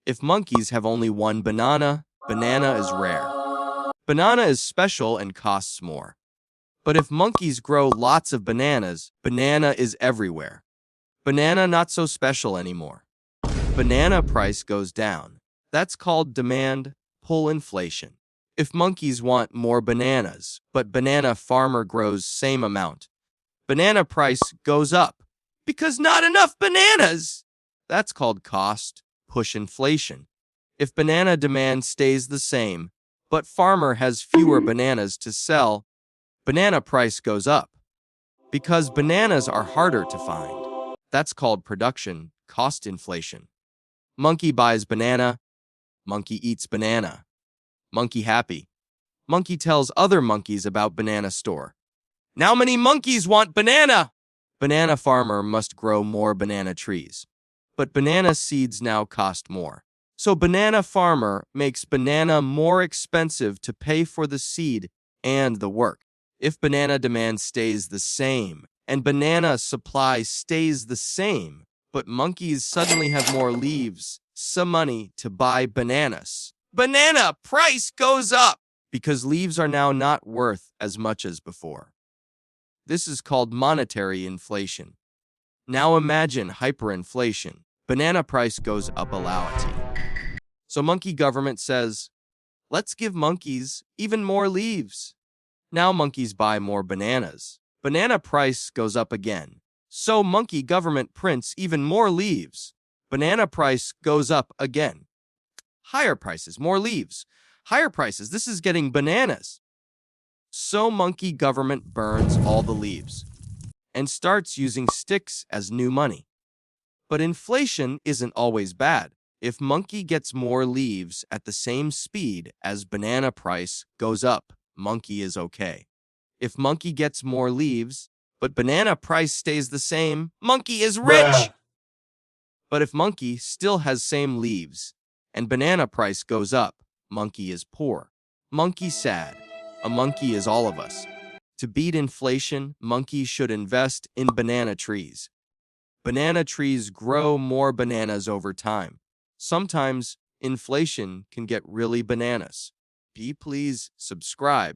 If monkeys have only one banana, banana is rare. Banana is special and costs more. But if monkeys grow lots of bananas, banana is everywhere. Banana not so special anymore. Banana price goes down. That's called demand pull inflation. If monkeys want more bananas, but banana farmer grows same amount, banana price goes up because not enough bananas. That's called cost push inflation. If banana demand stays the same, but farmer has fewer bananas to sell, banana price goes up because bananas are harder to find. That's called production cost inflation. Monkey buys banana, monkey eats banana. Monkey happy. Monkey tells other monkeys about banana store. Now many monkeys want banana! Banana farmer must grow more banana trees. But banana seeds now cost more. So banana farmer makes banana more expensive to pay for the seed and the work. If banana demand stays the same and banana supply stays the same, but monkeys suddenly have more leaves, some money to buy bananas, banana price goes up because leaves are now not worth as much as before. This is called monetary inflation. Now imagine hyperinflation. Banana price goes up a lot. So monkey government says, let's give monkeys even more leaves. Now monkeys buy more bananas. Banana price goes up again. So monkey government prints even more leaves. Banana price goes up again. Higher prices, more leaves. Higher prices, this is getting bananas. So monkey government burns all the leaves and starts using sticks as new money. But inflation isn't always bad. If monkey gets more leaves at the same speed as banana price goes up, monkey is okay. If monkey gets more leaves, but banana price stays the same, monkey is rich. But if monkey still has same leaves and banana price goes up, monkey is poor. Monkey sad. A monkey is all of us. To beat inflation, monkey should invest in banana trees. Banana trees grow more bananas over time. Sometimes inflation can get really bananas. Please subscribe.